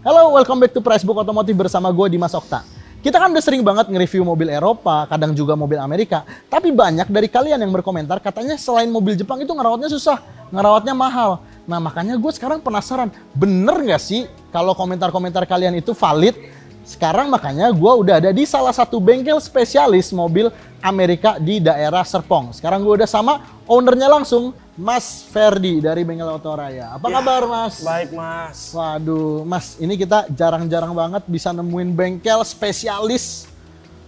Halo, welcome back to Pricebook Otomotif bersama gue Dimas Okta. Kita kan udah sering banget nge-review mobil Eropa, kadang juga mobil Amerika. Tapi banyak dari kalian yang berkomentar katanya selain mobil Jepang itu ngerawatnya susah, ngerawatnya mahal. Nah makanya gue sekarang penasaran, bener nggak sih kalau komentar-komentar kalian itu valid? Sekarang makanya gue udah ada di salah satu bengkel spesialis mobil Amerika di daerah Serpong. Sekarang gue udah sama ownernya langsung, Mas Ferdi dari Bengkel Autoraya. Apa kabar Mas? Baik Mas. Waduh Mas, ini kita jarang-jarang banget bisa nemuin bengkel spesialis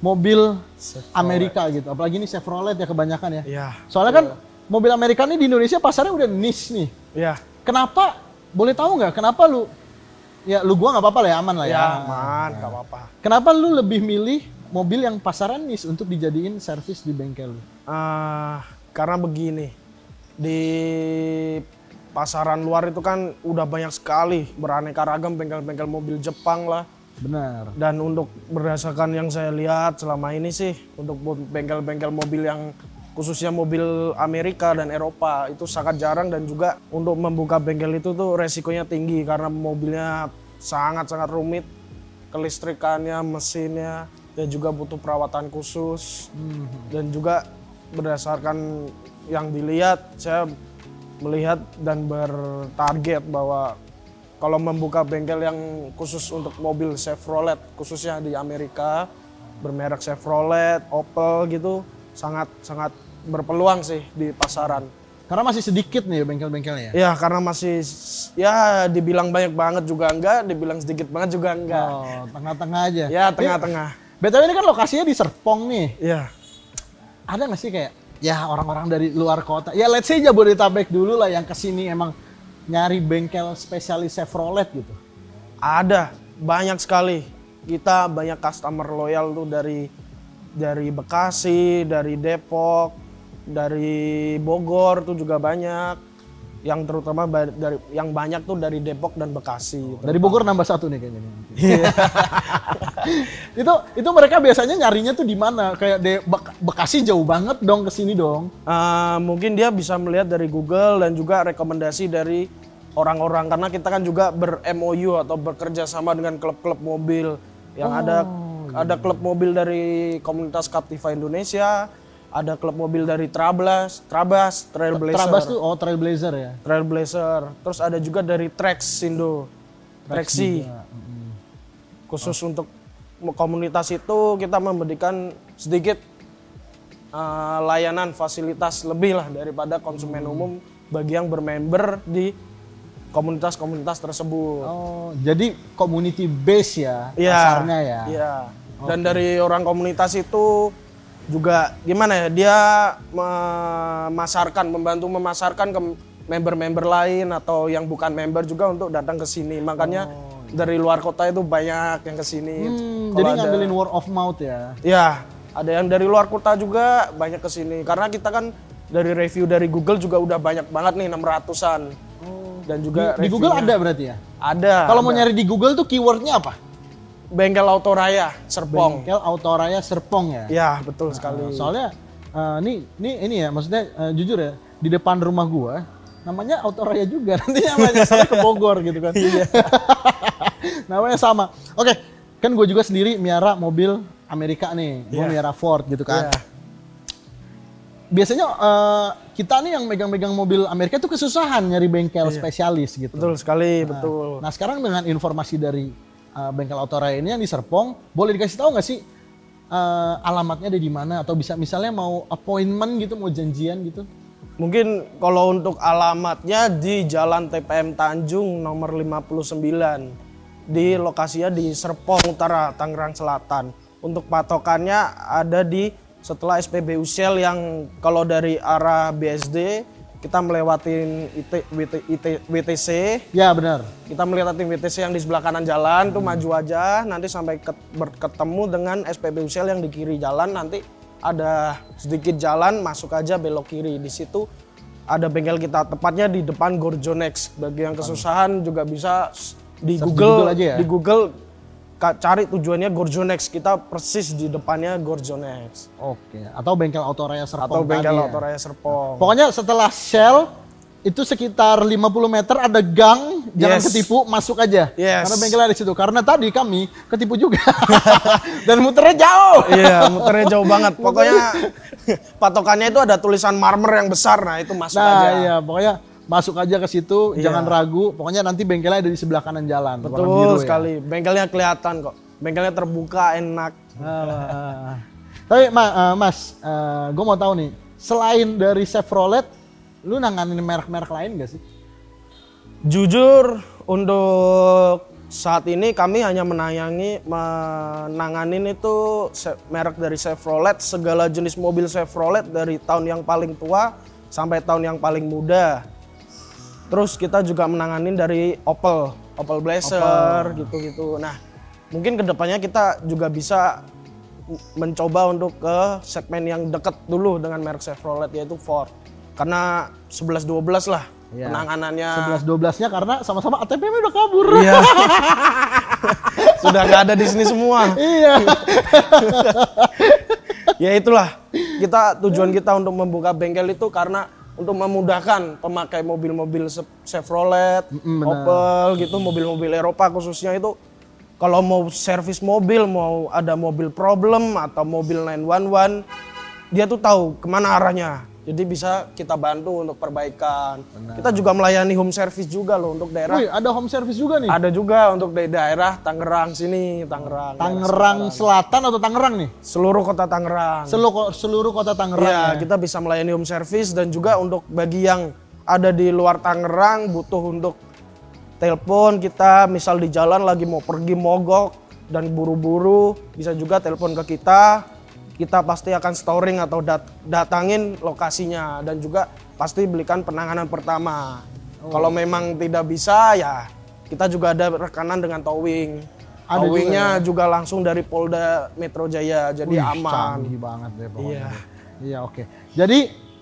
mobil Chevrolet. Amerika gitu. Apalagi ini Chevrolet ya kebanyakan ya. Iya. Soalnya kan mobil Amerika ini di Indonesia pasarnya udah niche nih. Iya. Kenapa? Boleh tahu nggak kenapa lu? Ya lu gua nggak apa-apa lah ya, aman lah ya. Ya, aman, nggak apa-apa. Kenapa lu lebih milih mobil yang pasaran niche untuk dijadiin servis di bengkel lu? Karena begini, di pasaran luar itu kan udah banyak sekali beraneka ragam bengkel-bengkel mobil Jepang lah. Benar. Dan untuk berdasarkan yang saya lihat selama ini sih, untuk bengkel-bengkel mobil yang khususnya mobil Amerika dan Eropa itu sangat jarang, dan juga untuk membuka bengkel itu tuh resikonya tinggi karena mobilnya sangat-sangat rumit, kelistrikannya, mesinnya, dan juga butuh perawatan khusus. Dan juga berdasarkan yang dilihat, saya melihat dan bertarget bahwa kalau membuka bengkel yang khusus untuk mobil Chevrolet, khususnya di Amerika, bermerek Chevrolet, Opel gitu, sangat berpeluang sih di pasaran. Karena masih sedikit nih bengkel-bengkelnya. Ya karena masih, ya dibilang banyak banget juga enggak, dibilang sedikit banget juga enggak. Oh, tengah-tengah aja. Ya tengah-tengah. BTW ini kan lokasinya di Serpong nih. Ya. Ada nggak sih kayak ya orang-orang dari luar kota? Ya let's say Jabodetabek dulu lah yang kesini emang nyari bengkel spesialis Chevrolet gitu. Ada, banyak sekali. Kita banyak customer loyal tuh dari Bekasi, dari Depok, dari Bogor tuh juga banyak. Yang terutama yang banyak tuh dari Depok dan Bekasi. Dari Bogor nambah satu nih kayaknya. itu mereka biasanya nyarinya tuh di mana? Kayak Bekasi jauh banget dong ke sini dong. Mungkin dia bisa melihat dari Google dan juga rekomendasi dari orang-orang, karena kita kan juga ber-MOU atau bekerja sama dengan klub-klub mobil yang ada klub mobil dari komunitas Captiva Indonesia, ada klub mobil dari Trabas, Trailblazer. Trabas tuh Trailblazer ya. Trailblazer. Terus ada juga dari Traxindo, Traxi. Khusus untuk komunitas itu kita memberikan sedikit layanan fasilitas lebih lah daripada konsumen umum bagi yang bermember di komunitas-komunitas tersebut. Oh, jadi community base ya pasarnya ya. Iya. Dan dari orang komunitas itu juga gimana ya, dia membantu memasarkan ke member-member lain atau yang bukan member juga untuk datang ke sini. Makanya dari luar kota itu banyak yang ke sini. Jadi ngambilin word of mouth ya. Iya, ada yang dari luar kota juga banyak ke sini. Karena kita kan dari review dari Google juga udah banyak banget nih, 600-an. Dan juga di Google ada berarti ya? Ada. Kalau mau nyari di Google tuh keywordnya apa? Bengkel Autoraya Serpong. Bengkel Autoraya Serpong ya? Ya, betul sekali. Soalnya ini ya, maksudnya jujur ya, di depan rumah gua namanya Autoraya juga, nanti namanya saya ke Bogor gitu kan. Iya. Namanya sama. Oke, kan gue juga sendiri miara mobil Amerika nih, gue miara Ford gitu kan. Biasanya kita nih yang megang-megang mobil Amerika tuh kesusahan nyari bengkel spesialis gitu. Betul sekali, betul. Nah sekarang dengan informasi dari bengkel Autoraya ini yang di Serpong, boleh dikasih tahu nggak sih alamatnya ada di mana, atau bisa misalnya mau appointment gitu, mau janjian gitu? Mungkin kalau untuk alamatnya di Jalan TPM Tanjung nomor 59, di lokasinya di Serpong Utara, Tangerang Selatan. Untuk patokannya ada di setelah SPBU Shell, yang kalau dari arah BSD kita melewatin WTC. Ya benar. Kita melewatin WTC yang di sebelah kanan jalan, tuh maju aja nanti sampai ketemu dengan SPBU Shell yang di kiri jalan. Nanti ada sedikit jalan, masuk aja belok kiri. Di situ ada bengkel kita, tepatnya di depan Gorjonex. Bagi yang kesusahan juga bisa di Google aja ya. Di Google cari tujuannya Gorjonex, kita persis di depannya Gorjonex. Oke, atau bengkel Autoraya Serpong. Atau bengkel Autoraya Serpong. Pokoknya setelah Shell Itu sekitar 50 meter ada gang, jangan ketipu, masuk aja. Karena bengkelnya di situ. Karena tadi kami ketipu juga. Dan muternya jauh. Iya, muternya jauh banget. Pokoknya patokannya itu ada tulisan marmer yang besar. Nah, itu masuk aja. Iya, pokoknya masuk aja ke situ, jangan ragu. Pokoknya nanti bengkelnya ada di sebelah kanan jalan. Betul sekali. Bengkelnya kelihatan kok. Bengkelnya terbuka, enak. Tapi Mas, gue mau tahu nih, selain dari Chevrolet, lu nanganin merek-merek lain gak sih? Jujur, untuk saat ini kami hanya menanganin itu merek dari Chevrolet, segala jenis mobil Chevrolet dari tahun yang paling tua sampai tahun yang paling muda. Terus kita juga menanganin dari Opel Blazer gitu-gitu. Nah, mungkin kedepannya kita juga bisa mencoba untuk ke segmen yang dekat dulu dengan merek Chevrolet, yaitu Ford. Karena 11-12 lah penanganannya. 11-12-nya karena sama-sama ATP-nya udah kabur. Iya. Sudah nggak ada di sini semua. Iya. Ya itulah, tujuan kita untuk membuka bengkel itu karena untuk memudahkan pemakai mobil-mobil Chevrolet, Opel gitu, mobil-mobil Eropa khususnya itu. Kalau mau servis mobil, mau ada mobil problem atau mobil 911, dia tuh tahu kemana arahnya. Jadi bisa kita bantu untuk perbaikan. Benar. Kita juga melayani home service juga loh untuk daerah. Wih, ada home service juga nih? Ada juga untuk daerah Tangerang sini, Tangerang. Tangerang Selatan atau Tangerang nih? Seluruh kota Tangerang. Seluruh kota Tangerang ya? Kita bisa melayani home service dan juga untuk bagi yang ada di luar Tangerang butuh untuk telepon kita, misal di jalan lagi mau pergi mogok dan buru-buru, bisa juga telepon ke kita. Kita pasti akan storing atau datangin lokasinya dan juga pasti belikan penanganan pertama. Kalau memang tidak bisa ya kita juga ada rekanan dengan towing. Towingnya juga langsung dari Polda Metro Jaya, jadi aman. Canggih banget deh pokoknya. Iya, oke. Jadi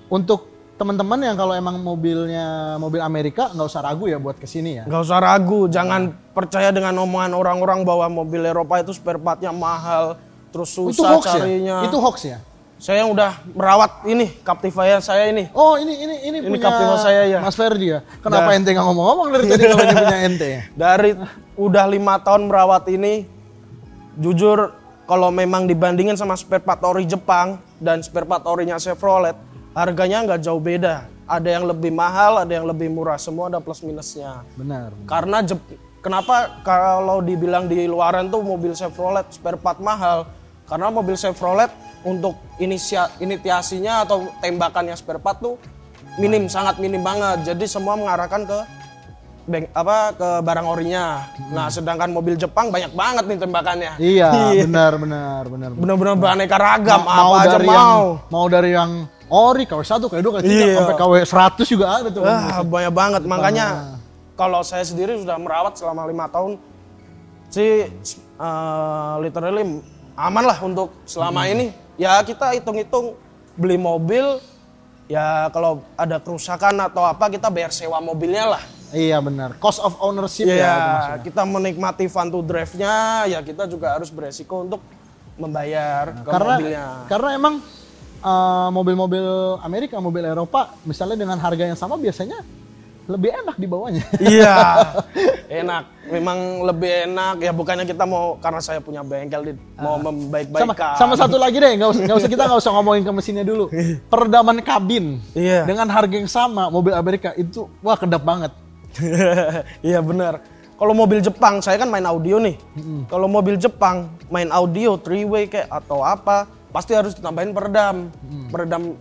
untuk teman-teman yang kalau emang mobilnya mobil Amerika nggak usah ragu ya buat kesini ya. Nggak usah ragu, jangan percaya dengan omongan orang-orang bahwa mobil Eropa itu spare partnya mahal. Terus susah itu carinya. Itu hoax ya? Saya udah merawat ini Captiva saya ini. Oh, ini punya Captiva saya ya. Mas Ferdi ya. Kenapa ente nggak ngomong-ngomong dari tadi kalau ini punya ente ya? Dari udah 5 tahun merawat ini, jujur kalau memang dibandingin sama spare part ori Jepang dan spare part orinya Chevrolet, harganya nggak jauh beda. Ada yang lebih mahal, ada yang lebih murah. Semua ada plus minusnya. Benar. Karena kenapa kalau dibilang di luaran tuh mobil Chevrolet spare part mahal? Karena mobil Chevrolet untuk inisiasinya atau tembakannya spare part tuh sangat minim banget. Jadi semua mengarahkan ke barang orinya. Nah, sedangkan mobil Jepang banyak banget nih tembakannya. Iya, benar. Benar-benar beraneka ragam, mau dari yang ori, KW1, KW2, KW3, sampai KW100 juga ada tuh. Banyak banget. Makanya kalau saya sendiri sudah merawat selama 5 tahun sih literally aman lah untuk selama ini. Ya kita hitung-hitung beli mobil, ya kalau ada kerusakan atau apa kita bayar sewa mobilnya lah. Iya benar, cost of ownership ya. Kita menikmati fun to drive-nya, ya kita juga harus beresiko untuk membayar mobilnya. Karena emang mobil-mobil Amerika, mobil Eropa, misalnya dengan harga yang sama biasanya lebih enak dibawanya. Iya, enak. Memang lebih enak. Ya bukannya kita mau, karena saya punya bengkel, mau membaik-baikkan. Sama satu lagi deh, kita nggak usah ngomongin ke mesinnya dulu. Peredaman kabin dengan harga yang sama, mobil Amerika itu wah kedap banget. Iya benar. Kalau mobil Jepang, saya kan main audio nih. Kalau mobil Jepang main audio 3-way kayak atau apa, pasti harus ditambahin peredam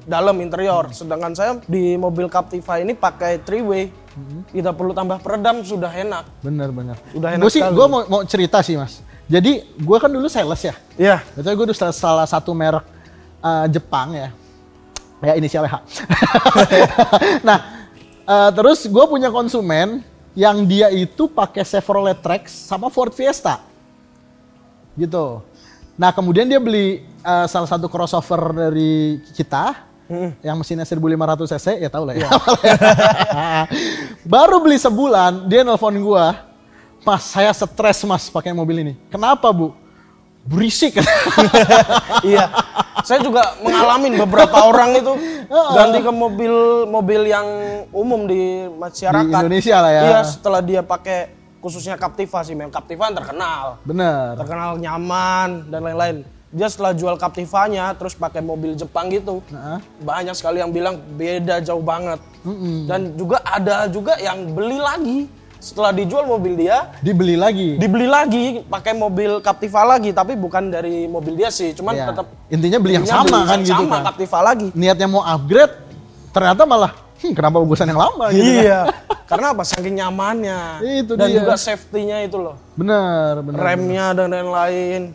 dalam interior. Sedangkan saya di mobil Captiva ini pakai 3-way, tidak perlu tambah peredam, sudah enak. Bener. Udah enak sekali. Gue mau cerita sih mas. Jadi gue kan dulu sales ya. Iya. Betul, gue dulu salah satu merek Jepang ya. Ya inisialnya H. Nah, terus gue punya konsumen yang dia itu pakai Chevrolet Trax sama Ford Fiesta. Gitu. Nah kemudian dia beli salah satu crossover dari kita yang mesinnya 1500 cc, ya tau lah ya. Baru beli sebulan dia nelpon gua, mas saya stres mas pakai mobil ini. Kenapa bu? berisik. Iya, saya juga mengalami beberapa orang itu ganti ke mobil yang umum di masyarakat. Di Indonesia lah ya. Iya, setelah dia pakai khususnya Captiva sih, memang Captiva kan terkenal. Bener. Terkenal nyaman dan lain-lain. Dia setelah jual Captivanya terus pakai mobil Jepang gitu. Banyak sekali yang bilang beda jauh banget. Dan juga ada juga yang beli lagi. Setelah dijual mobil dia, dibeli lagi pakai mobil Captiva lagi, tapi bukan dari mobil dia sih, cuman tetap intinya beli yang sama kan gitu kan. Captiva lagi. Niatnya mau upgrade, ternyata malah kenapa bagusan yang lama gitu iya. kan. Karena apa? Saking nyamannya. Itu dan dia. juga safety-nya itu loh. Bener. Remnya dan lain-lain.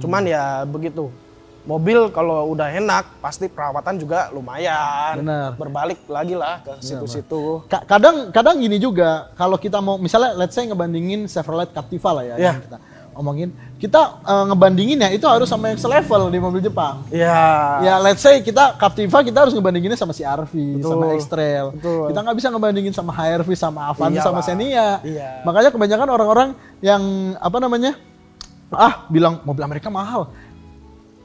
Cuman ya begitu. Mobil kalau udah enak, pasti perawatan juga lumayan. Bener. Berbalik lagi lah ke situ-situ. Kadang gini juga, kalau kita mau misalnya let's say ngebandingin Chevrolet Captiva lah ya. Yang kita omongin, kita ngebandinginnya itu harus sama yang selevel di mobil Jepang. Iya. Ya let's say kita Captiva kita harus ngebandinginnya sama CR-V, sama X-Trail. Kita nggak bisa ngebandingin sama HR-V, sama Avanza, sama Xenia. Iya. Makanya kebanyakan orang-orang yang bilang mobil Amerika mahal.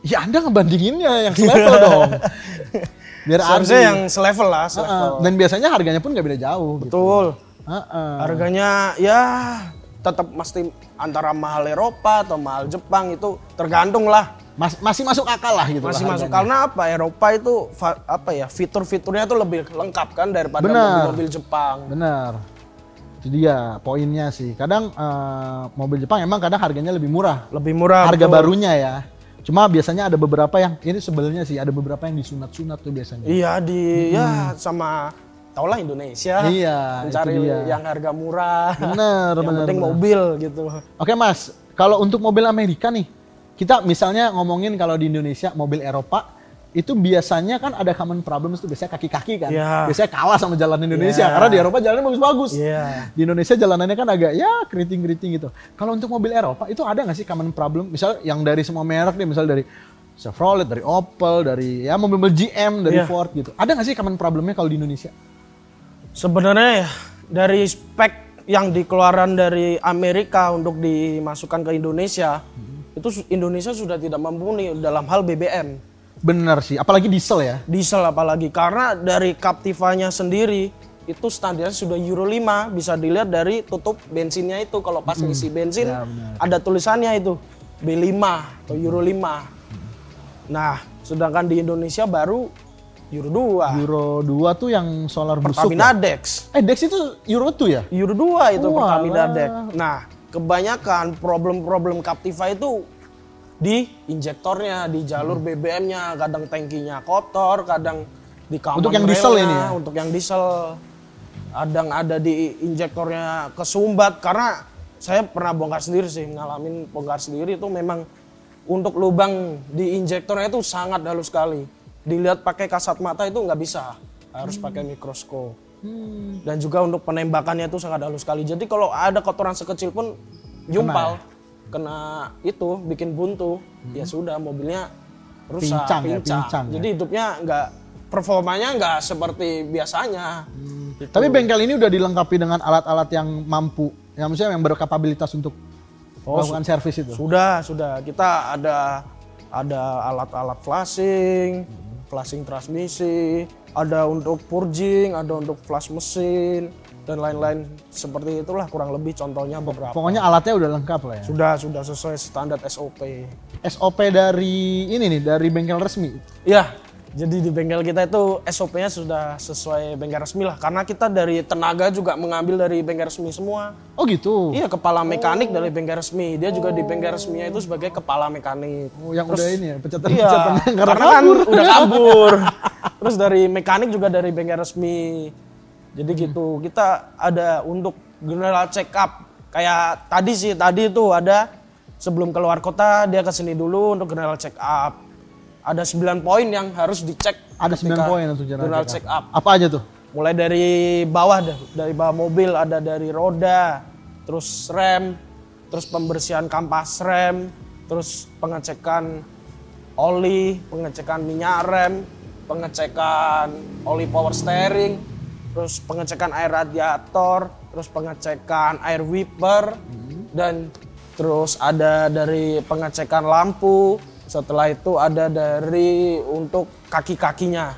Ya Anda ngebandinginnya yang selevel dong. Biar harusnya yang selevel lah. Dan biasanya harganya pun nggak beda jauh. Betul. Gitu. Harganya ya tetap mesti antara mahal Eropa atau mahal Jepang, itu tergantung lah. Masih masuk akal lah gitu. Masih masuk karena apa? Eropa itu fitur-fiturnya tuh lebih lengkap kan daripada mobil-mobil Jepang. Bener. Itu dia poinnya sih. Kadang mobil Jepang emang kadang harganya lebih murah. Harga barunya ya. Cuma biasanya ada beberapa yang ini sebelnya sih, ada beberapa yang disunat-sunat tuh biasanya. Iya sama tau lah Indonesia. Iya. Mencari yang harga murah. Bener. Yang penting mobil gitu. Oke Mas, kalau untuk mobil Amerika nih, kita misalnya ngomongin kalau di Indonesia mobil Eropa itu biasanya kan ada common problem itu biasanya kaki-kaki kan. Biasanya kalah sama jalan Indonesia karena di Eropa jalannya bagus-bagus. Di Indonesia jalanannya kan agak keriting-keriting gitu. Kalau untuk mobil Eropa itu ada nggak sih common problem? Misal yang dari semua merek nih, misal dari Chevrolet, dari Opel, dari mobil-mobil GM, dari Ford gitu. Ada nggak sih common problemnya kalau di Indonesia? Sebenarnya ya dari spek yang dikeluaran dari Amerika untuk dimasukkan ke Indonesia, itu Indonesia sudah tidak mumpuni dalam hal BBM. Bener sih, apalagi diesel ya. Diesel apalagi, karena dari Captivanya sendiri itu standarnya sudah Euro 5, bisa dilihat dari tutup bensinnya itu. Kalau pas ngisi bensin ada tulisannya itu B5 atau Euro 5. Nah, sedangkan di Indonesia baru Euro 2. Euro 2 tuh yang solar busuk. Pertamina Dex. Dex itu Euro 2 ya? Euro 2 itu Pertamina Dex. Nah, kebanyakan problem-problem Captiva itu di injektornya, di jalur BBM-nya, kadang tangkinya kotor, kadang di kamar untuk yang diesel ini ya? Untuk yang diesel, kadang ada di injektornya kesumbat. Karena saya pernah bongkar sendiri sih, ngalamin bongkar sendiri itu memang untuk lubang di injektornya itu sangat halus sekali. Dilihat pakai kasat mata itu nggak bisa, harus pakai mikroskop. Dan juga untuk penembakannya itu sangat halus sekali. Jadi kalau ada kotoran sekecil pun jumpal. Kena itu bikin buntu, ya sudah mobilnya rusak, pincang. Jadi hidupnya performanya nggak seperti biasanya. Gitu. Tapi bengkel ini udah dilengkapi dengan alat-alat yang mampu, yang maksudnya yang berkapabilitas untuk melakukan servis itu. Sudah. Kita ada alat-alat flashing transmisi, ada untuk purging, ada untuk flash mesin, dan lain-lain seperti itulah kurang lebih contohnya beberapa. Pokoknya alatnya udah lengkap lah ya. Sudah sesuai standar SOP. SOP dari dari bengkel resmi. Iya. Jadi di bengkel kita itu SOP-nya sudah sesuai bengkel resmi lah, karena kita dari tenaga juga mengambil dari bengkel resmi semua. Oh gitu? Iya, kepala mekanik dari bengkel resmi. Dia juga di bengkel resminya itu sebagai kepala mekanik. Oh, yang udah ini ya, pencatan karena kan udah kabur. Terus dari mekanik juga dari bengkel resmi. Jadi gitu, kita ada untuk general check up. Kayak tadi itu ada sebelum keluar kota dia kesini dulu untuk general check up. Ada 9 poin yang harus dicek. Ada 9 poin untuk general check up. Apa aja tuh? Mulai dari bawah dari bawah mobil, ada dari roda, terus rem, terus pembersihan kampas rem, terus pengecekan oli, pengecekan minyak rem, pengecekan oli power steering, terus pengecekan air radiator, terus pengecekan air wiper, dan terus ada dari pengecekan lampu, setelah itu ada dari untuk kaki-kakinya.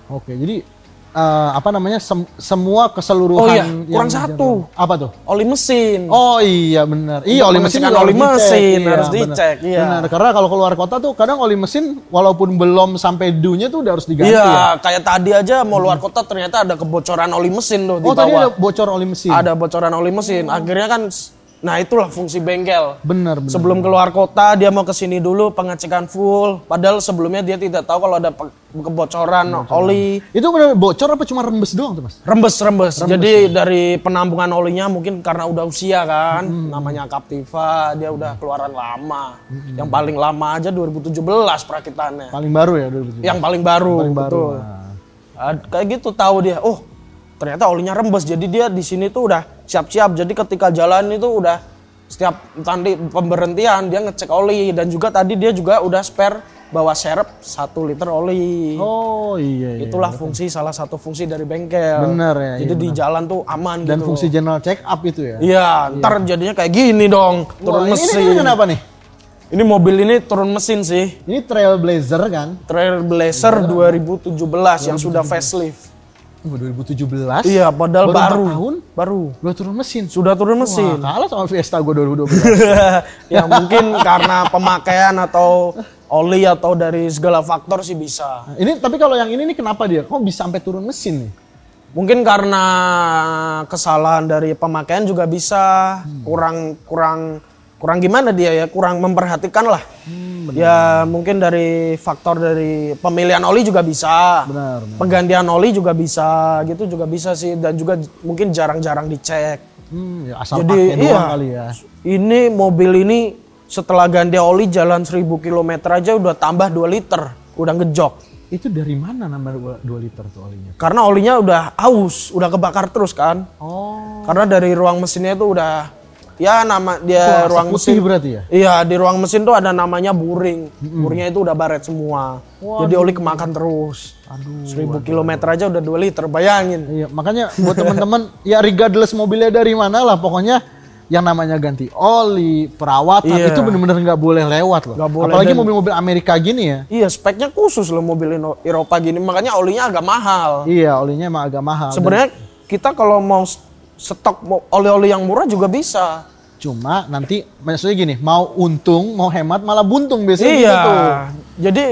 Oke, jadi apa namanya semua keseluruhan. Oh iya, kurang satu. Apa tuh? Oli mesin. Oh iya benar. Iya, oli mesin juga oli mesin dicek. harus Iya, dicek. Iya. Benar, karena kalau keluar kota tuh kadang oli mesin walaupun belum sampai dunya tuh udah harus diganti. Iya, kayak tadi aja mau luar kota ternyata ada kebocoran oli mesin tuh di bawah. Tadi ada bocor oli mesin. Ada bocoran oli mesin. Akhirnya kan, nah itulah fungsi bengkel. Benar. Sebelum keluar kota dia mau kesini dulu pengecekan full. Padahal sebelumnya dia tidak tahu kalau ada kebocoran oli. Itu benar bocor apa cuma rembes doang tuh, Mas? Rembes. Jadi dari penampungan olinya mungkin karena udah usia kan, namanya Captiva, dia udah keluaran lama. Yang paling lama aja 2017 perakitannya. Paling baru ya 2017. Yang paling baru, betul. Nah. Kayak gitu tahu dia. Oh, ternyata olinya rembes. Jadi dia di sini tuh udah siap-siap. Jadi ketika jalan itu udah setiap tadi pemberhentian dia ngecek oli, dan juga tadi dia juga udah spare bawa serep 1 liter oli. Oh iya. Itulah salah satu fungsi dari bengkel. Bener ya. Jadi di jalan tuh aman dan gitu. fungsi general check up itu ya. Iya, ntar jadinya kayak gini dong, turun mesin. Ini kenapa nih? Ini mobil ini turun mesin sih. Ini Trailblazer kan? Trailblazer 2017 yang sudah facelift. 2017? Iya, padahal baru. 4 tahun? Baru. Udah turun mesin? Sudah turun mesin. Wah, kalah sama Fiesta gue 2012. Ya mungkin karena pemakaian atau oli atau dari segala faktor sih bisa. Nah, ini tapi kalau yang ini nih kenapa dia? Kok bisa sampai turun mesin nih? Mungkin karena kesalahan dari pemakaian juga bisa. Kurang gimana dia ya? Kurang memperhatikan lah. Ya mungkin dari faktor dari pemilihan oli juga bisa. Benar. Penggantian oli juga bisa, gitu juga bisa sih. Dan juga mungkin jarang-jarang dicek. Ya asal pakai doang kali ya. Ini mobil ini setelah ganti oli jalan 1000 km aja udah tambah 2 liter. Udah ngejok. Itu dari mana nambah 2 liter tuh olinya? Karena olinya udah aus, udah kebakar terus kan. Oh. Karena dari ruang mesinnya itu udah, ya nama dia ruang mesin berarti ya? Iya, di ruang mesin tuh ada namanya buring. Buringnya itu udah baret semua. Jadi oli kemakan terus. 1000 km aja udah 2 liter, bayangin. Iya, makanya buat teman-teman ya regardless mobilnya dari mana lah, pokoknya yang namanya ganti oli, perawatan itu benar-benar nggak boleh lewat loh. Boleh, apalagi mobil-mobil Amerika gini ya. Iya, speknya khusus loh mobil Eropa gini, makanya olinya agak mahal. Iya, olinya emang agak mahal. Sebenarnya kita kalau mau stok oli-oli yang murah juga bisa. Cuma nanti maksudnya gini, mau untung, mau hemat malah buntung biasanya iya. gitu. Jadi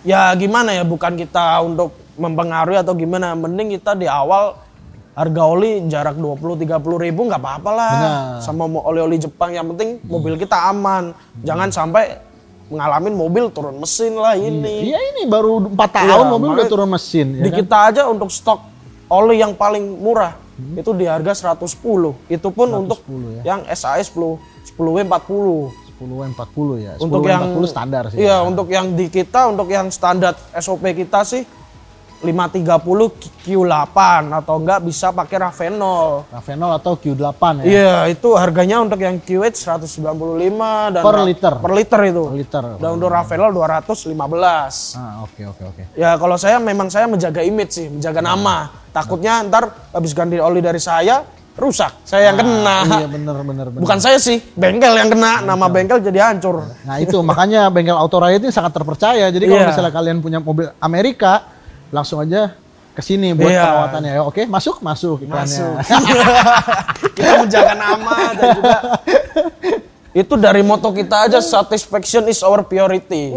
ya gimana ya, bukan kita untuk mempengaruhi atau gimana, mending kita di awal harga oli jarak 20-30 ribu nggak apa-apa lah. Benar. Sama oli-oli Jepang, yang penting mobil kita aman. Jangan sampai ngalamin mobil turun mesin lah ini. Iya, ini baru 4 tahun mobil udah turun mesin. Di ya kita aja untuk stok oli yang paling murah itu di harga 110. Itu pun untuk yang SAS 10W40. 10W40 ya. 10W40 Untuk yang standar sih. Iya, untuk yang di kita, untuk yang standar SOP kita sih 530 Q8 atau enggak bisa pakai Ravenol. Ravenol atau Q8 ya. Iya, itu harganya untuk yang QH 195 dan per liter. Per liter itu. Per liter. Dan untuk Ravenol 215. Oke. Ya kalau saya memang saya menjaga image sih, menjaga nama. Takutnya ntar habis ganti oli dari saya rusak. Saya yang kena. Iya bener. Bukan saya sih, bengkel yang kena. Nama bengkel jadi hancur. Nah itu makanya bengkel Autoride ini sangat terpercaya. Jadi kalau misalnya kalian punya mobil Amerika, langsung aja ke sini buat perawatannya ya. Oke, masuk iklannya. Kita menjaga nama dan juga itu dari moto kita aja, satisfaction is our priority.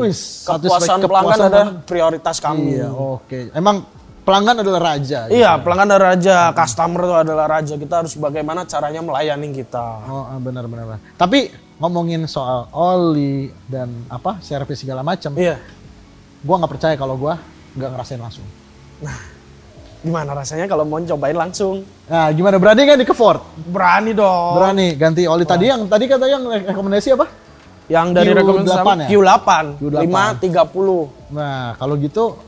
Kepuasan pelanggan adalah prioritas kami. Iya, oke. Emang pelanggan adalah raja. Iya, gitu. Pelanggan adalah raja, customer itu adalah raja. Kita harus bagaimana caranya melayani kita. Oh, benar. Tapi ngomongin soal oli dan servis segala macam. Iya. Gua nggak percaya kalau gua nggak ngerasain langsung. Nah, gimana rasanya kalau mau cobain langsung? Nah, gimana, berani kan ke Ford? Berani dong. Berani ganti oli. Tadi kata yang rekomendasi apa? Yang dari rekomendasi Q8 530. Nah, kalau gitu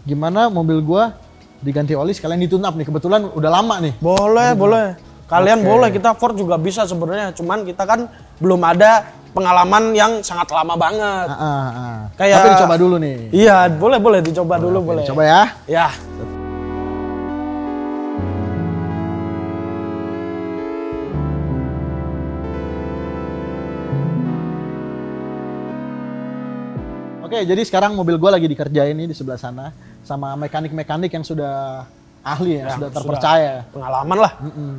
gimana mobil gua diganti oli sekalian ditunap nih, kebetulan udah lama nih. Boleh. Kalian boleh, kita Ford juga bisa sebenarnya. Cuman kita kan belum ada pengalaman yang sangat lama banget. Tapi dicoba dulu nih. Iya, boleh dicoba dulu boleh. Coba ya. Ya. Oke, jadi sekarang mobil gue lagi dikerjain nih di sebelah sana sama mekanik-mekanik yang sudah ahli ya, sudah terpercaya. Pengalaman lah.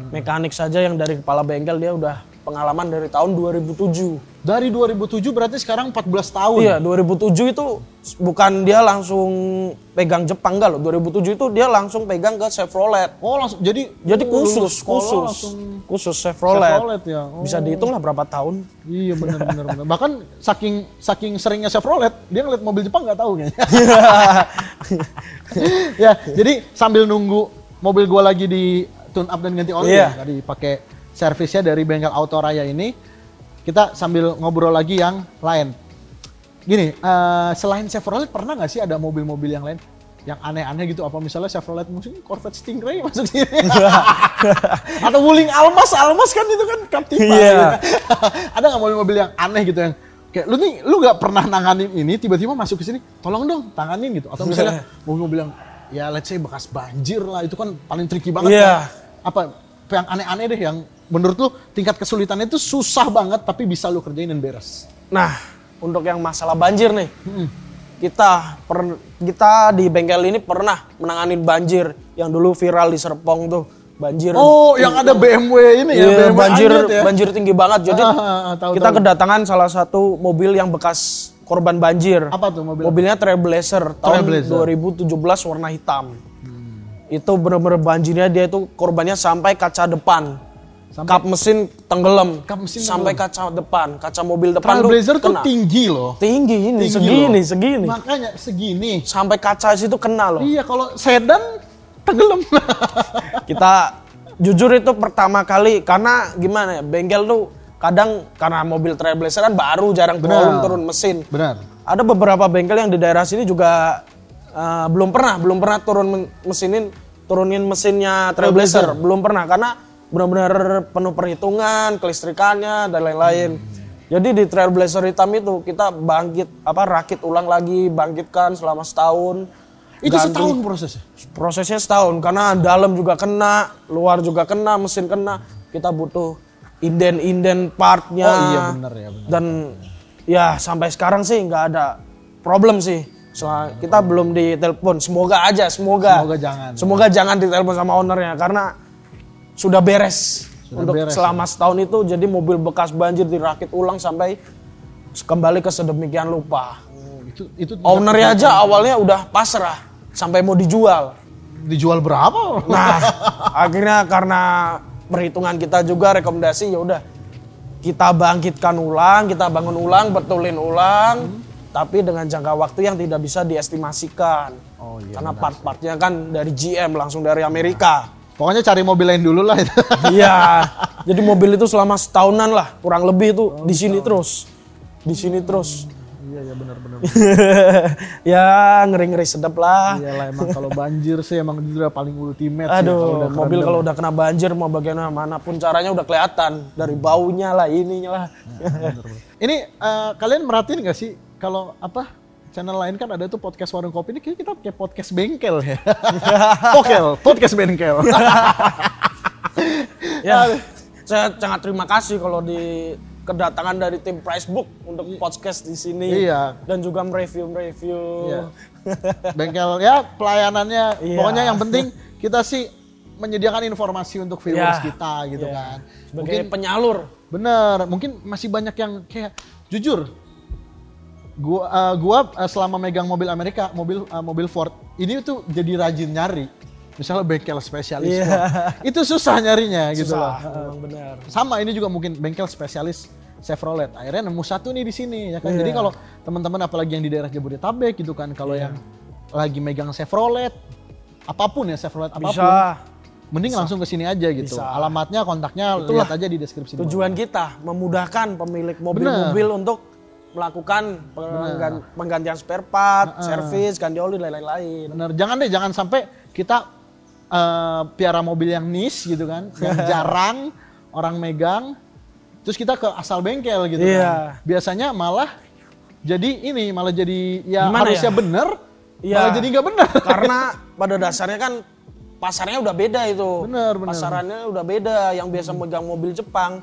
Mekanik saja yang dari kepala bengkel dia udah pengalaman dari tahun 2007. Dari 2007 berarti sekarang 14 tahun. Iya, 2007 itu bukan dia langsung pegang Jepang enggak loh. 2007 itu dia langsung pegang ke Chevrolet. Oh, langsung jadi khusus Chevrolet. Ya. Oh. Bisa dihitung lah berapa tahun. Iya benar. Bahkan saking seringnya Chevrolet, dia ngeliat mobil Jepang nggak tahu kayaknya. Ya, jadi sambil nunggu mobil gua lagi di tune up dan ganti oli ya, tadi pakai servisnya dari bengkel Auto Raya ini, kita sambil ngobrol lagi yang lain. Gini, selain Chevrolet pernah nggak sih ada mobil-mobil yang lain yang aneh-aneh gitu? Apa misalnya Chevrolet mungkin Corvette Stingray masuk sini? Atau Wuling Almas kan itu kan Captiva. Yeah. Ada nggak mobil-mobil yang aneh gitu yang kayak lu nggak pernah nanganin ini tiba-tiba masuk ke sini, tolong dong tanganin gitu? Atau misalnya mobil-mobil yang ya let's say bekas banjir lah, itu kan paling tricky banget kan? Apa yang aneh-aneh deh yang menurut lu tingkat kesulitannya itu susah banget tapi bisa lu kerjain dan beres? Nah, untuk yang masalah banjir nih, kita di bengkel ini pernah menangani banjir yang dulu viral di Serpong tuh, banjir. Oh, yang ada BMW ini ya, BMW banjir tinggi banget. Jadi kita kedatangan salah satu mobil yang bekas korban banjir. Apa tuh mobil? Mobilnya Trailblazer tahun 2017 warna hitam. Itu bener-bener banjirnya dia itu korbannya sampai kaca depan. Kap mesin tenggelam. Sampai kaca depan, kaca mobil depan tuh Trailblazer tuh kena. tinggi loh. Tinggi ini, segini. Makanya segini. Sampai kaca situ kena loh. Iya, kalau sedan tenggelam. Kita jujur itu pertama kali karena gimana ya, bengkel tuh kadang karena mobil Trailblazer kan baru jarang turun mesin. Benar. Ada beberapa bengkel yang di daerah sini juga belum pernah turunin mesinnya Trailblazer, belum pernah karena benar-benar penuh perhitungan, kelistrikannya dan lain-lain. Jadi di Trailblazer hitam itu kita rakit ulang lagi, bangkitkan selama setahun. Itu setahun prosesnya? Prosesnya setahun karena dalam juga kena, luar juga kena, mesin kena. Kita butuh inden partnya. Oh iya benar. Dan ya sampai sekarang sih nggak ada problem sih. Kita belum ditelepon. Semoga jangan ditelepon sama ownernya karena sudah beres. Selama setahun itu jadi mobil bekas banjir dirakit ulang sampai kembali ke sedemikian rupa. Itu ownernya aja awalnya udah pasrah sampai mau dijual. Dijual berapa? Nah, akhirnya karena perhitungan kita juga rekomendasi ya udah kita bangkitkan ulang, kita bangun ulang, betulin ulang, tapi dengan jangka waktu yang tidak bisa diestimasikan. Oh, iya, karena part-partnya kan dari GM langsung dari Amerika. Pokoknya cari mobil lain dulu lah itu. Iya. Jadi mobil itu selama setahunan lah, kurang lebih itu di sini terus. Iya benar. Ya ngeri-ngeri sedap lah. Iyalah emang kalau banjir sih emang itu udah paling ultimate. Aduh, mobil kalau udah kena banjir mau bagaimanapun caranya udah kelihatan dari baunya lah, ininya lah. Bener. Ini kalian merhatiin nggak sih kalau channel lain kan ada tuh podcast warung kopi, ini kita kayak podcast bengkel ya. Podcast bengkel. Ya, saya sangat terima kasih kalau di kedatangan dari tim Pricebook untuk podcast di sini. Iya. Dan juga mereview. Iya. Bengkel ya pelayanannya. Iya. Pokoknya yang penting kita sih menyediakan informasi untuk viewers kita gitu kan. Sebagai mungkin penyalur. Bener. Mungkin masih banyak yang kayak jujur. Gua selama megang mobil Amerika, mobil Ford ini tuh jadi rajin nyari. Misalnya bengkel spesialis Ford. Itu susah nyarinya gitu loh. Benar. Sama ini juga mungkin bengkel spesialis Chevrolet. Akhirnya nemu satu nih di sini ya kan. Jadi kalau teman-teman apalagi yang di daerah Jabodetabek gitu kan, kalau yang lagi megang Chevrolet apapun ya mending langsung ke sini aja gitu. Alamatnya, kontaknya lihat aja di deskripsi. Tujuan kita memudahkan pemilik mobil-mobil untuk melakukan penggantian spare part, servis, ganti oli dan lain-lain. Bener. Jangan sampai kita piara mobil yang niche gitu kan, yang jarang orang megang, terus kita ke asal bengkel gitu kan. Biasanya malah jadi harusnya bener, malah jadi nggak bener. Karena pada dasarnya kan pasarnya udah beda itu. Bener. Pasarannya udah beda. Yang biasa megang mobil Jepang,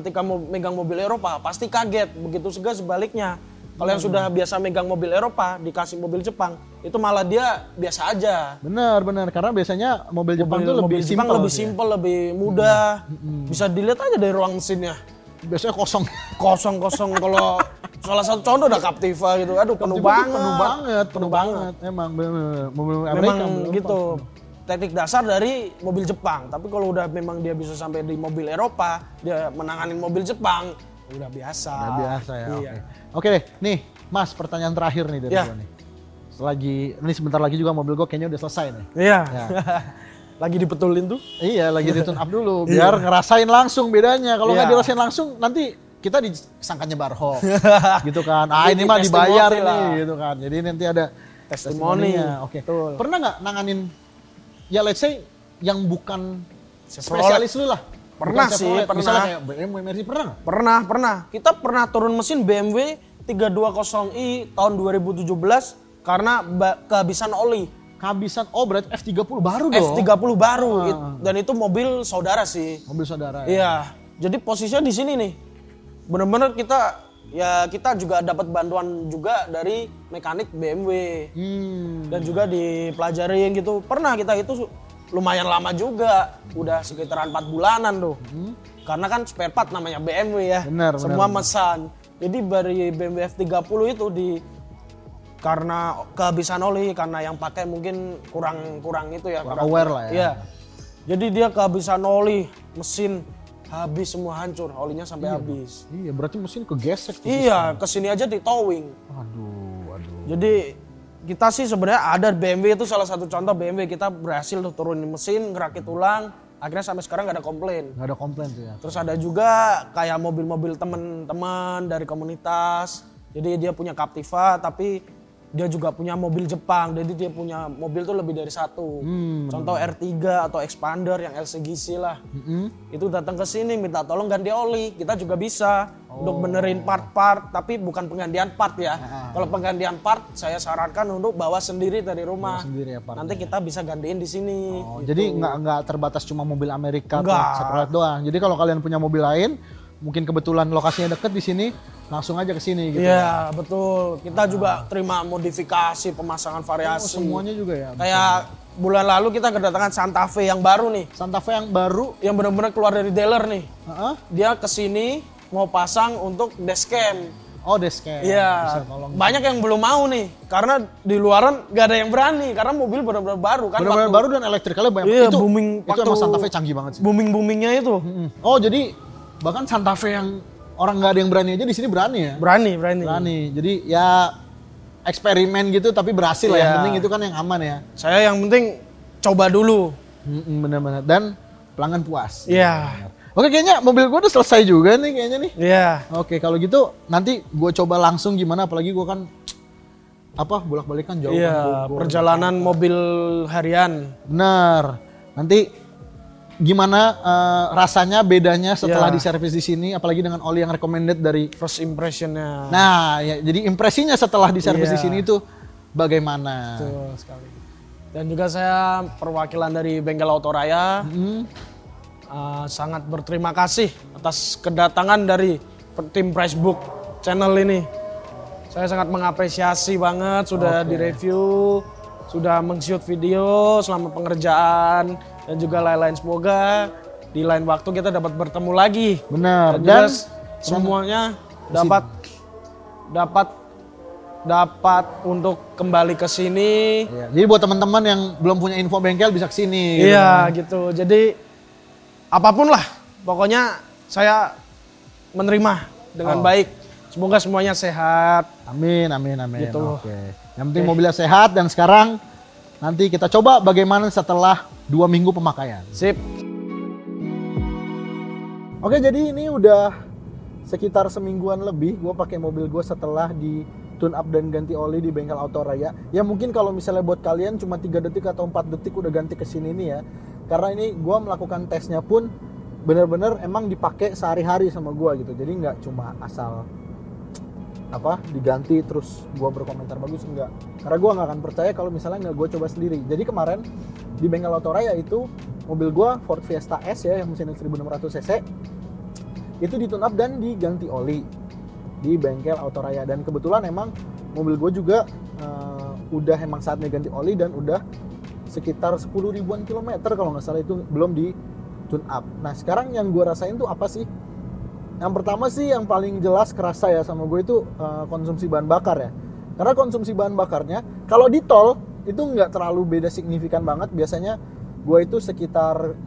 ketika megang mobil Eropa pasti kaget. Begitu juga sebaliknya. Kalau yang sudah biasa megang mobil Eropa, dikasih mobil Jepang, itu malah dia biasa aja. Benar, karena biasanya mobil Jepang tuh lebih Jepang simpel. lebih simpel, lebih mudah. Bisa dilihat aja dari ruang mesinnya. Biasanya kosong. Kosong. Kalau salah satu contoh udah Captiva gitu. Aduh, penuh banget. Emang bener. Mobil Memang Amerika gitu. Teknik dasar dari mobil Jepang. Tapi kalau udah memang dia bisa sampai di mobil Eropa, dia menanganin mobil Jepang, udah biasa. Udah biasa ya. Iya. Oke deh, nih Mas, pertanyaan terakhir nih dari gua nih. Ini sebentar lagi juga mobil gua kayaknya udah selesai nih. Iya. Ya. Lagi dibetulin tuh. Iya, lagi di tune up dulu biar ngerasain langsung bedanya. Kalau nggak dirasain langsung nanti kita disangka nyebar hoax gitu kan. Ini mah dibayar nih gitu kan. Jadi nanti ada testimoninya. Oke. Pernah nggak nanganin ya let's say yang bukan spesialis lu lah? Pernah sih, pernah. Misalnya kayak BMW Mercy, pernah nggak? Pernah. Kita pernah turun mesin BMW 320i tahun 2017 karena kehabisan oli. Berarti F30 baru dong? F30 baru, dan itu mobil saudara sih. Mobil saudara Iya, jadi posisinya di sini nih. Bener-bener kita juga dapat bantuan juga dari mekanik BMW. Dan juga dipelajarin gitu. Pernah kita itu lumayan lama juga, udah sekitaran 4 bulanan tuh. Karena kan spare part namanya BMW ya. Semua mesan. Jadi dari BMW F30 itu karena kehabisan oli, karena yang pakai mungkin kurang itu ya. Kurang aware lah ya. Iya. Jadi dia kehabisan oli, mesin habis semua, hancur, olinya sampai habis. Iya, berarti mesin kegesek tuh. Iya, kesini aja di towing. Aduh. Jadi kita sih sebenarnya ada BMW itu salah satu contoh BMW kita berhasil tuh turunin mesin, ngerakit ulang, akhirnya sampai sekarang nggak ada komplain. Nggak ada komplain tuh ya. Terus ada juga kayak mobil-mobil teman-teman dari komunitas. Jadi dia punya Captiva tapi dia juga punya mobil Jepang, jadi dia punya mobil tuh lebih dari satu. Contoh R3 atau Expander yang LCGC lah. Itu datang ke sini minta tolong ganti oli, kita juga bisa untuk benerin part-part, tapi bukan penggantian part ya. Kalau penggantian part saya sarankan untuk bawa sendiri dari rumah. Sendiri ya, nanti kita bisa gantiin di sini. Gitu. Jadi nggak terbatas cuma mobil Amerika atau Chevrolet doang. Jadi kalau kalian punya mobil lain, mungkin kebetulan lokasinya deket di sini, langsung aja ke sini gitu. Iya, betul. Kita juga terima modifikasi, pemasangan variasi. Semuanya juga ya. Kayak bulan lalu kita kedatangan Santa Fe yang baru nih. Santa Fe yang baru yang benar-benar keluar dari dealer nih. Dia ke sini mau pasang untuk dashcam. Oh, dashcam. Iya. Banyak yang belum mau nih karena di luaran gak ada yang berani karena mobil benar-benar baru kan. Benar-benar baru dan elektrikalnya banyak. Iya, booming. Itu emang Santa Fe canggih banget sih. Boomingnya itu. Oh, jadi bahkan Santa Fe yang orang nggak ada yang berani aja di sini berani ya? Berani. Jadi ya eksperimen gitu tapi berhasil lah. Yang penting itu kan yang aman ya. Saya yang penting coba dulu. Benar-benar. Dan pelanggan puas. Iya. Oke, kayaknya mobil gue udah selesai juga nih kayaknya nih. Iya. Oke, kalau gitu nanti gue coba langsung gimana, apalagi gue kan bolak-balik kan jauh. Iya, perjalanan mobil harian. Benar. Nanti gimana rasanya bedanya setelah diservis di sini, apalagi dengan oli yang recommended dari first impressionnya. Nah, ya, jadi impresinya setelah diservis di sini itu bagaimana? Betul sekali. Dan juga saya perwakilan dari Bengkel Autoraya. Sangat berterima kasih atas kedatangan dari tim Pricebook channel ini. Saya sangat mengapresiasi banget sudah direview, sudah meng-shoot video selama pengerjaan dan juga lain-lain. Semoga di lain waktu kita dapat bertemu lagi. Benar. Dan semuanya dapat untuk kembali ke sini. Iya. Jadi buat teman-teman yang belum punya info bengkel bisa ke sini. Iya, gitu. Jadi apapun lah, pokoknya saya menerima dengan baik. Semoga semuanya sehat. Amin. Gitu. Oke. Yang penting mobilnya sehat, dan sekarang nanti kita coba bagaimana setelah 2 minggu pemakaian. Sip. Oke, jadi ini udah sekitar semingguan lebih gue pakai mobil gue setelah di tune up dan ganti oli di Bengkel Autoraya. Ya mungkin kalau misalnya buat kalian cuma 3 detik atau 4 detik udah ganti ke sini nih ya. Karena ini gue melakukan tesnya pun bener-bener emang dipakai sehari-hari sama gue gitu. Jadi nggak cuma asal diganti terus gue berkomentar bagus, enggak. Karena gue nggak akan percaya kalau misalnya nggak gue coba sendiri. Jadi kemarin di Bengkel Autoraya itu mobil gue Ford Fiesta S ya yang mesin 1600 cc itu di tune up dan diganti oli. di bengkel Autoraya. Dan kebetulan emang mobil gue juga udah emang saatnya ganti oli dan udah sekitar 10 ribuan kilometer kalau nggak salah, itu belum di tune up. Nah sekarang yang gue rasain tuh apa sih? Yang pertama sih yang paling jelas kerasa ya sama gue itu konsumsi bahan bakar ya. Karena konsumsi bahan bakarnya kalau di tol itu nggak terlalu beda signifikan banget. Biasanya gue itu sekitar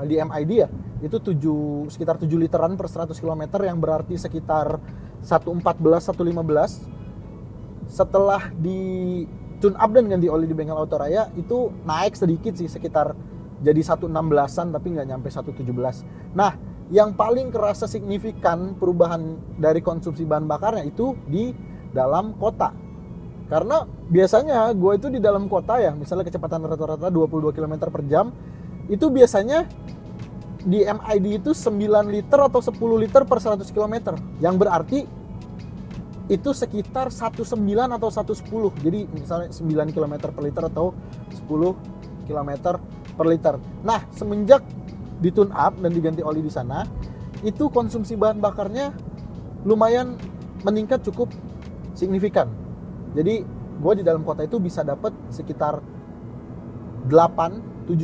di MID ya, itu sekitar 7 literan per 100 km, yang berarti sekitar 114, 115. Setelah di tune up dan ganti oli di bengkel Autoraya itu naik sedikit sih, sekitar jadi 116-an tapi nggak nyampe 117. Nah yang paling kerasa signifikan perubahan dari konsumsi bahan bakarnya itu di dalam kota. Karena biasanya gue itu di dalam kota ya, misalnya kecepatan rata-rata 22 km per jam, itu biasanya di MID itu 9 liter atau 10 liter per 100 km. Yang berarti itu sekitar 19 atau 110. Jadi misalnya 9 km per liter atau 10 km per liter. Nah, semenjak di tune up dan diganti oli di sana, itu konsumsi bahan bakarnya lumayan meningkat cukup signifikan. Jadi gue di dalam kota itu bisa dapat sekitar 7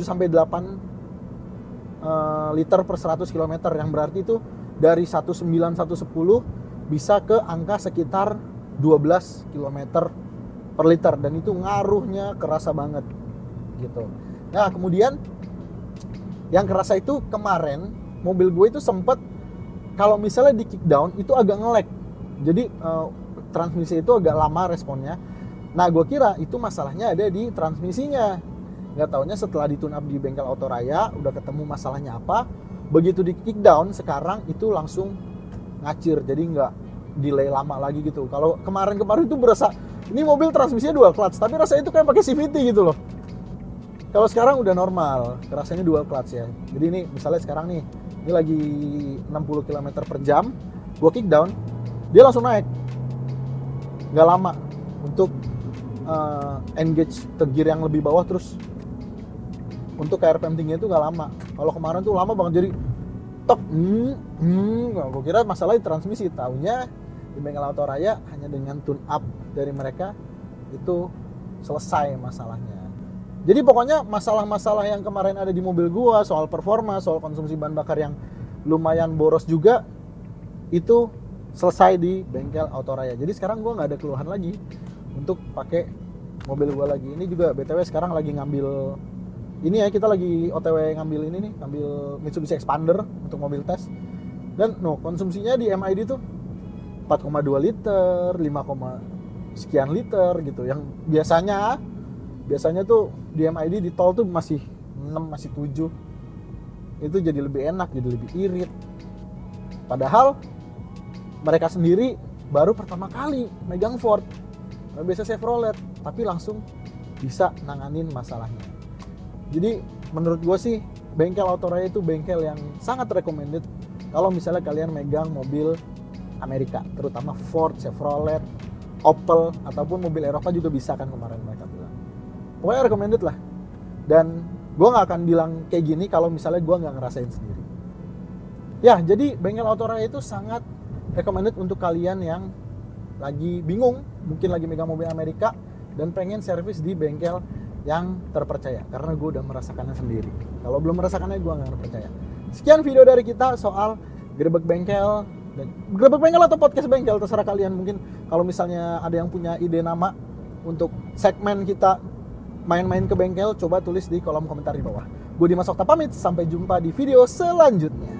sampai 8 liter per 100 km, yang berarti itu dari 19 110 bisa ke angka sekitar 12 km per liter, dan itu ngaruhnya kerasa banget gitu. Nah kemudian yang kerasa itu kemarin mobil gue itu sempet kalau misalnya di kick down itu agak nge-lag, jadi transmisi itu agak lama responnya. Nah gue kira itu masalahnya ada di transmisinya. Nggak taunya setelah di tune up di bengkel Autoraya udah ketemu masalahnya apa, begitu di kick down sekarang itu langsung ngacir, jadi nggak delay lama lagi gitu. Kalau kemarin itu berasa ini mobil transmisinya dual clutch, tapi rasanya itu kayak pakai CVT gitu loh. Kalau sekarang udah normal, rasanya dual clutch ya. Jadi ini misalnya sekarang nih, ini lagi 60 km per jam, gue kick down, dia langsung naik. Nggak lama untuk engage ke gear yang lebih bawah, terus untuk RPM tingginya itu nggak lama. Kalau kemarin tuh lama banget, jadi tok, gue kira masalah di transmisi. Taunya di bengkel Autoraya hanya dengan tune up dari mereka itu selesai masalahnya. Jadi pokoknya masalah-masalah yang kemarin ada di mobil gua soal performa, soal konsumsi bahan bakar yang lumayan boros juga, itu selesai di bengkel Autoraya. Jadi sekarang gua nggak ada keluhan lagi untuk pakai mobil gua lagi. Ini juga BTW sekarang lagi ngambil ini ya, kita lagi OTW ngambil ini nih, ngambil Mitsubishi Expander untuk mobil tes. Dan konsumsinya di MID tuh 4,2 liter, 5, sekian liter gitu. Yang biasanya tuh di MID di tol tuh masih 6, masih 7. Itu jadi lebih enak, jadi lebih irit. Padahal mereka sendiri baru pertama kali megang Ford, biasa Chevrolet, tapi langsung bisa nanganin masalahnya. Jadi menurut gue sih bengkel Autoraya itu bengkel yang sangat recommended kalau misalnya kalian megang mobil Amerika, terutama Ford, Chevrolet, Opel, ataupun mobil Eropa juga bisa kan kemarin mereka bilang. Pokoknya recommended lah. Dan gue gak akan bilang kayak gini kalau misalnya gue gak ngerasain sendiri. Ya, jadi bengkel Autoraya itu sangat recommended untuk kalian yang lagi bingung, mungkin lagi megang mobil Amerika dan pengen servis di bengkel yang terpercaya. Karena gue udah merasakannya sendiri. Kalau belum merasakannya gue gak percaya. Sekian video dari kita soal Gerebek Bengkel. Gerebek Bengkel atau podcast bengkel, terserah kalian. Mungkin kalau misalnya ada yang punya ide nama untuk segmen kita main-main ke bengkel, coba tulis di kolom komentar di bawah. Gue Dimas Okta pamit, sampai jumpa di video selanjutnya.